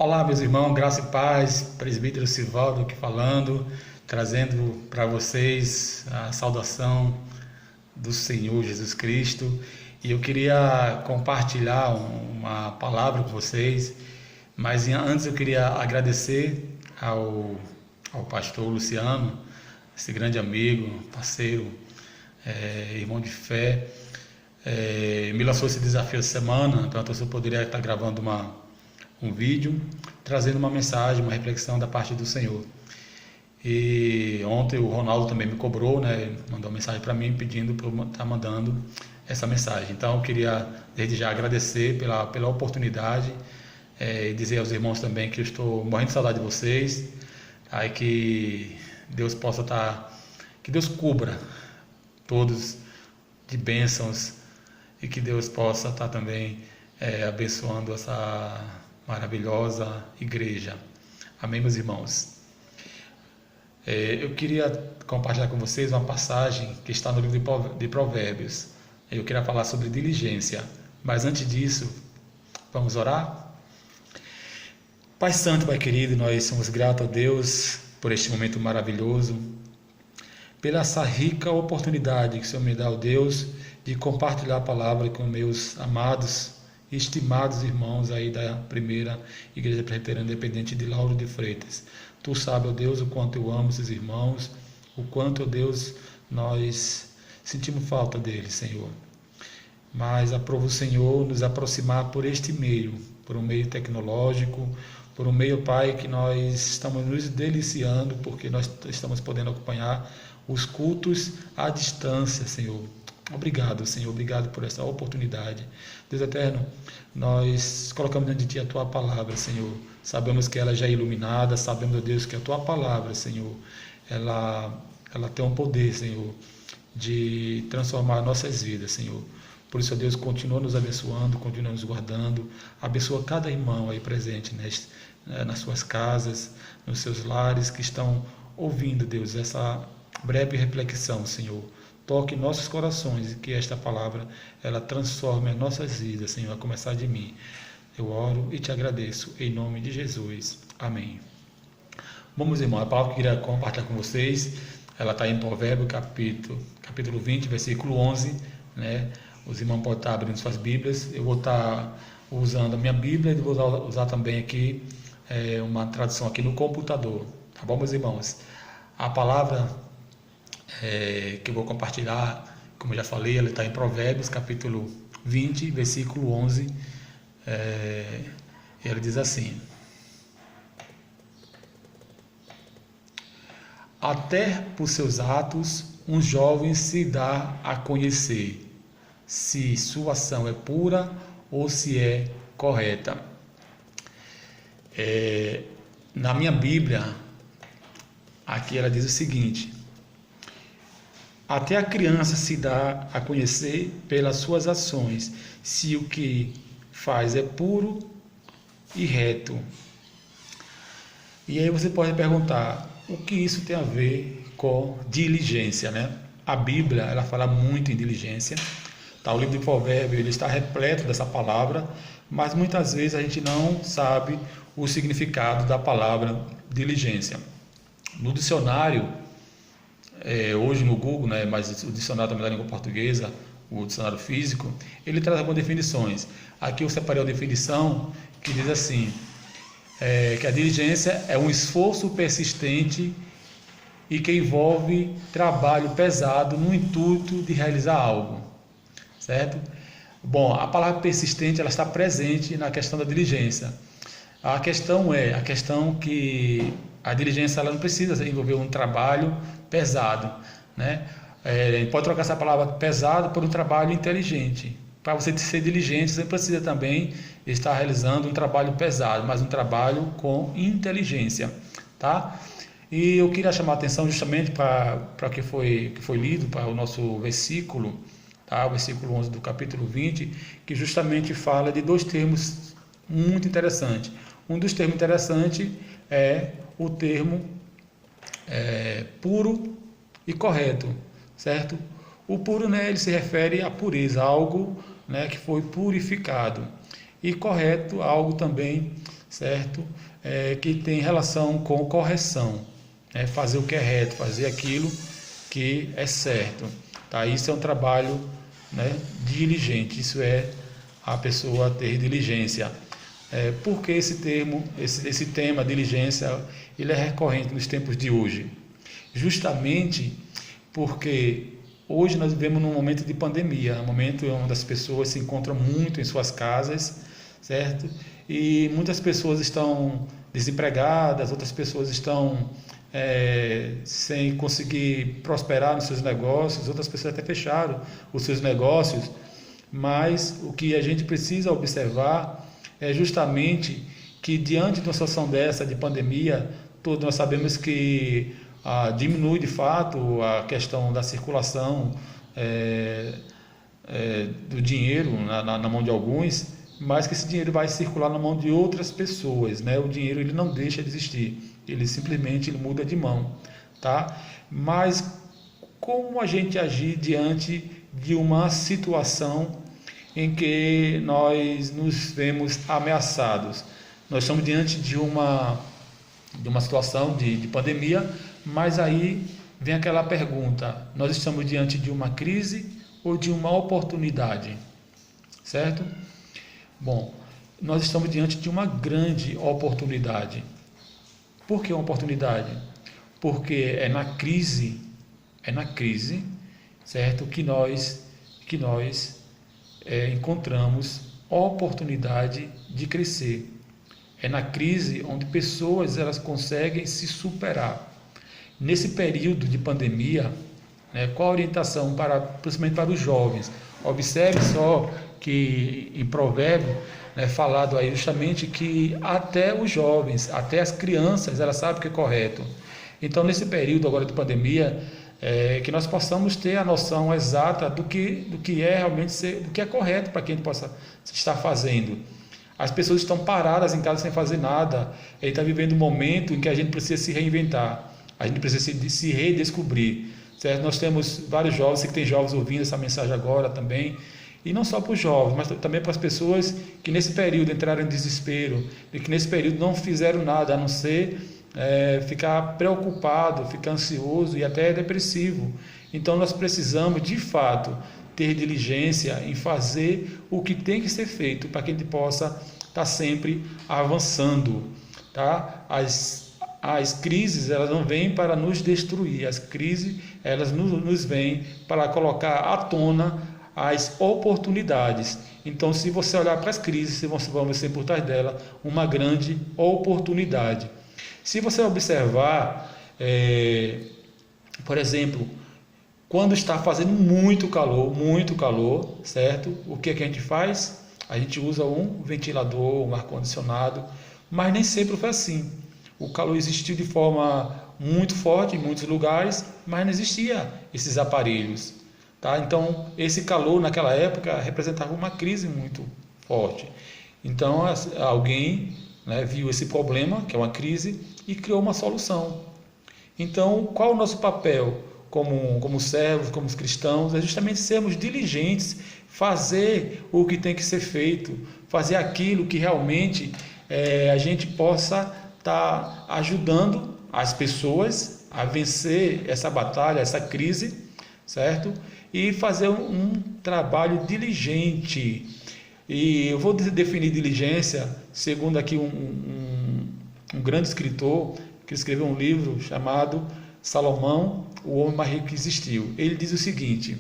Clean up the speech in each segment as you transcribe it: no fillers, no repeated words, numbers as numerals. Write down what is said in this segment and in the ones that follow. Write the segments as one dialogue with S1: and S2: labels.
S1: Olá, meus irmãos, graça e paz, presbítero Sivaldo aqui falando, trazendo para vocês a saudação do Senhor Jesus Cristo. E eu queria compartilhar uma palavra com vocês, mas antes eu queria agradecer ao pastor Luciano, esse grande amigo, parceiro, irmão de fé. Me lançou esse desafio essa semana, então eu poderia estar gravando um vídeo trazendo uma mensagem, uma reflexão da parte do Senhor. E ontem o Ronaldo também me cobrou, né? Mandou uma mensagem para mim pedindo para eu estar mandando essa mensagem. Então eu queria desde já agradecer pela oportunidade e dizer aos irmãos também que eu estou morrendo de saudade de vocês, aí que Deus possa que Deus cubra todos de bênçãos e que Deus possa estar também abençoando essa maravilhosa igreja. Amém, meus irmãos? Eu queria compartilhar com vocês uma passagem que está no livro de Provérbios. Eu queria falar sobre diligência, mas antes disso, vamos orar? Pai Santo, Pai querido, nós somos gratos a Deus por este momento maravilhoso, pela essa rica oportunidade que o Senhor me dá, ó Deus, de compartilhar a palavra com meus amados e estimados irmãos aí da primeira Igreja Presbiteriana Independente de Lauro de Freitas. Tu sabes, ó Deus, o quanto eu amo esses irmãos, o quanto, ó Deus, nós sentimos falta deles, Senhor. Mas aprova o Senhor nos aproximar por este meio, por um meio tecnológico, por um meio, Pai, que nós estamos nos deliciando, porque nós estamos podendo acompanhar os cultos à distância, Senhor. Obrigado, Senhor, obrigado por essa oportunidade. Deus eterno, nós colocamos diante de Ti a Tua palavra, Senhor. Sabemos que ela já é iluminada, sabemos, Deus, que a Tua palavra, Senhor, ela tem um poder, Senhor, de transformar nossas vidas, Senhor. Por isso, Deus, continua nos abençoando, continua nos guardando. Abençoa cada irmão aí presente nas suas casas, nos seus lares, que estão ouvindo, Deus, essa breve reflexão, Senhor. Toque nossos corações e que esta palavra ela transforme as nossas vidas, Senhor, a começar de mim. Eu oro e te agradeço em nome de Jesus. Amém. Bom, meus irmãos, a palavra que eu queria compartilhar com vocês, ela está em Provérbios, capítulo 20, versículo 11, né? Os irmãos podem estar abrindo suas Bíblias. Eu vou estar usando a minha Bíblia e vou usar também aqui uma tradução aqui no computador. Tá bom, meus irmãos? A palavra que eu vou compartilhar, como eu já falei, ela está em Provérbios, capítulo 20, versículo 11. Ele diz assim: até por seus atos um jovem se dá a conhecer, se sua ação é pura ou se é correta. Na minha Bíblia, aqui ela diz o seguinte: até a criança se dá a conhecer pelas suas ações, se o que faz é puro e reto. E aí você pode perguntar, o que isso tem a ver com diligência, né? A Bíblia, ela fala muito em diligência. O livro de Provérbios, ele está repleto dessa palavra, mas muitas vezes a gente não sabe o significado da palavra diligência. No dicionário, hoje no Google, né, mas o dicionário também da língua portuguesa, o dicionário físico, ele traz algumas definições. Aqui eu separei uma definição que diz assim, que a diligência é um esforço persistente e que envolve trabalho pesado no intuito de realizar algo, certo? Bom, a palavra persistente ela está presente na questão da diligência. A questão que a diligência ela não precisa envolver um trabalho pesado, né? Pode trocar essa palavra pesado por um trabalho inteligente. Para você ser diligente, você precisa também estar realizando um trabalho pesado, mas um trabalho com inteligência, tá? E eu queria chamar a atenção justamente para o que foi lido, para o nosso versículo, tá? O versículo 11 do capítulo 20, que justamente fala de dois termos muito interessantes. Um dos termos interessantes é o termo puro e correto, certo? O puro, né, ele se refere à pureza, algo, né, que foi purificado. E correto, algo também certo? Que tem relação com correção, né? Fazer o que é reto, fazer aquilo que é certo, tá? Isso é um trabalho, né, diligente, isso é a pessoa ter diligência. Por que esse tema diligência, ele é recorrente nos tempos de hoje? Justamente porque hoje nós vivemos num momento de pandemia, um momento onde as pessoas se encontram muito em suas casas, certo? E muitas pessoas estão desempregadas, outras pessoas estão sem conseguir prosperar nos seus negócios, outras pessoas até fecharam os seus negócios, mas o que a gente precisa observar é justamente que diante de uma situação dessa de pandemia, todos nós sabemos que diminui de fato a questão da circulação do dinheiro na mão de alguns, mas que esse dinheiro vai circular na mão de outras pessoas, né? O dinheiro ele não deixa de existir, ele simplesmente muda de mão, tá? Mas como a gente agir diante de uma situação em que nós nos vemos ameaçados? Nós estamos diante de uma situação de pandemia, mas aí vem aquela pergunta: nós estamos diante de uma crise ou de uma oportunidade? Certo? Bom, nós estamos diante de uma grande oportunidade. Por que uma oportunidade? Porque é na crise, certo, que nós encontramos oportunidade de crescer. É na crise onde pessoas elas conseguem se superar. Nesse período de pandemia, né, qual a orientação principalmente para os jovens? Observe só que em Provérbio, né, falado aí justamente que até os jovens, até as crianças, elas sabem o que é correto. Então, nesse período agora de pandemia, que nós possamos ter a noção exata do que é realmente do que é correto para que a gente possa estar fazendo. As pessoas estão paradas em casa sem fazer nada. Ele está vivendo um momento em que a gente precisa se reinventar, a gente precisa se redescobrir, certo? Nós temos vários jovens, sei que tem jovens ouvindo essa mensagem agora também, e não só para os jovens, mas também para as pessoas que nesse período entraram em desespero, e que nesse período não fizeram nada a não ser ficar preocupado, ficar ansioso e até depressivo. Então nós precisamos de fato ter diligência em fazer o que tem que ser feito para que a gente possa estar sempre avançando, tá? As crises elas não vêm para nos destruir, as crises elas nos vêm para colocar à tona as oportunidades. Então, se você olhar para as crises, você vai ver por trás dela uma grande oportunidade. Se você observar, por exemplo, quando está fazendo muito calor, certo? O que é que a gente faz? A gente usa um ventilador, um ar-condicionado, mas nem sempre foi assim. O calor existiu de forma muito forte em muitos lugares, mas não existia esses aparelhos, tá? Então, esse calor naquela época representava uma crise muito forte. Então, alguém, né, viu esse problema, que é uma crise, e criou uma solução. Então, qual o nosso papel como servos, como cristãos? É justamente sermos diligentes, fazer o que tem que ser feito, fazer aquilo que realmente a gente possa estar ajudando as pessoas a vencer essa batalha, essa crise, certo? E fazer um trabalho diligente. E eu vou definir diligência segundo aqui um grande escritor que escreveu um livro chamado Salomão, o homem mais rico que existiu. Ele diz o seguinte: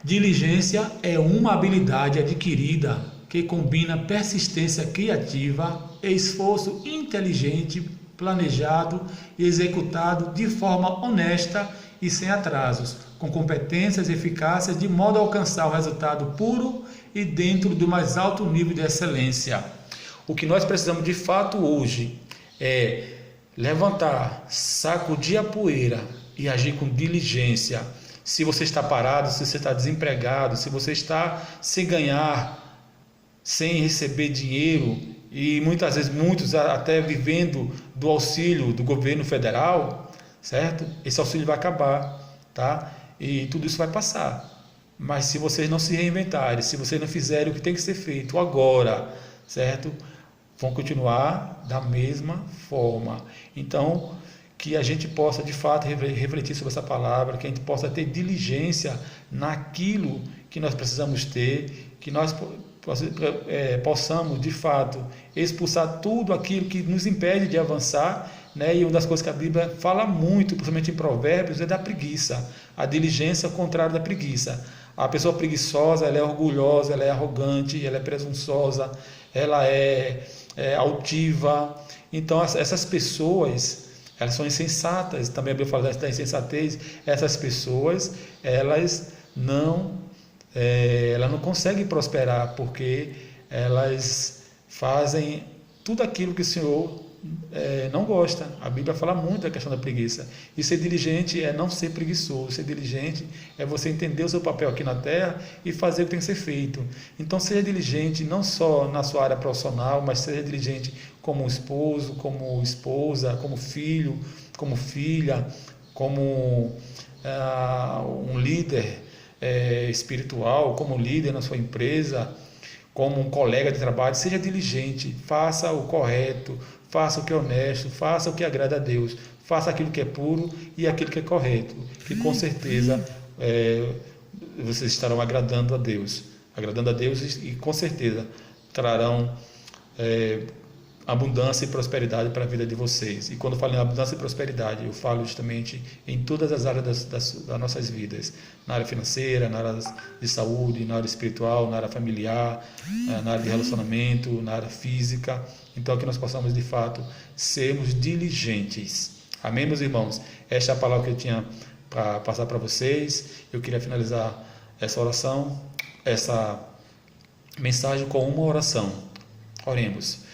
S1: diligência é uma habilidade adquirida que combina persistência criativa, esforço inteligente, planejado e executado de forma honesta e sem atrasos, com competências eficazes, de modo a alcançar o resultado puro e dentro do mais alto nível de excelência. O que nós precisamos de fato hoje é levantar, sacudir a poeira e agir com diligência. Se você está parado, se você está desempregado, se você está sem ganhar, sem receber dinheiro, e muitas vezes muitos até vivendo do auxílio do governo federal, certo? Esse auxílio vai acabar, tá? E tudo isso vai passar. Mas se vocês não se reinventarem, se vocês não fizerem o que tem que ser feito agora, certo? Vão continuar da mesma forma. Então, que a gente possa de fato refletir sobre essa palavra, que a gente possa ter diligência naquilo que nós precisamos ter, que nós possamos de fato expulsar tudo aquilo que nos impede de avançar, né? E uma das coisas que a Bíblia fala muito, principalmente em Provérbios, é da preguiça. A diligência é o contrário da preguiça. A pessoa preguiçosa, ela é orgulhosa, ela é arrogante, ela é presunçosa, ela é altiva. Então essas pessoas, elas são insensatas. Também a Bíblia fala da insensatez. Essas pessoas, elas não conseguem prosperar, porque elas fazem tudo aquilo que o Senhor não gosta. A Bíblia fala muito da questão da preguiça. E ser diligente é não ser preguiçoso. Ser diligente é você entender o seu papel aqui na terra e fazer o que tem que ser feito. Então seja diligente não só na sua área profissional, mas seja diligente como esposo, como esposa, como filho, como filha, como um líder espiritual, como líder na sua empresa, como um colega de trabalho. Seja diligente, faça o correto, faça o que é honesto, faça o que agrada a Deus, faça aquilo que é puro e aquilo que é correto, que com certeza vocês estarão agradando a Deus e com certeza trarão abundância e prosperidade para a vida de vocês. E quando eu falo em abundância e prosperidade, eu falo justamente em todas as áreas das nossas vidas, na área financeira, na área de saúde, na área espiritual, na área familiar, na área de relacionamento, na área física. Então que nós possamos de fato sermos diligentes. Amém, meus irmãos? Esta é a palavra que eu tinha para passar para vocês. Eu queria finalizar essa oração, essa mensagem com uma oração. Oremos.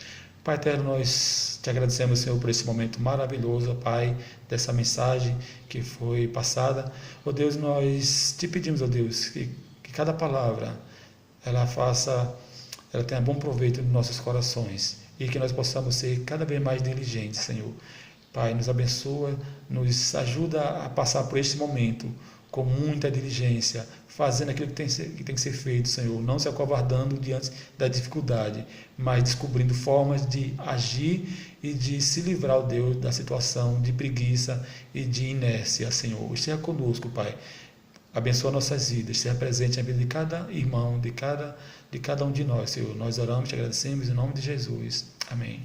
S1: Pai eterno, nós te agradecemos, Senhor, por esse momento maravilhoso, Pai, dessa mensagem que foi passada. Ó Deus, nós te pedimos, ó Deus, que cada palavra ela tenha bom proveito nos nossos corações e que nós possamos ser cada vez mais diligentes, Senhor. Pai, nos abençoa, nos ajuda a passar por este momento com muita diligência, fazendo aquilo que tem que ser feito, Senhor, não se acovardando diante da dificuldade, mas descobrindo formas de agir e de se livrar, ó Deus, da situação de preguiça e de inércia, Senhor. Esteja conosco, Pai. Abençoa nossas vidas, esteja presente na vida de cada irmão, de cada um de nós, Senhor. Nós oramos, te agradecemos em nome de Jesus. Amém.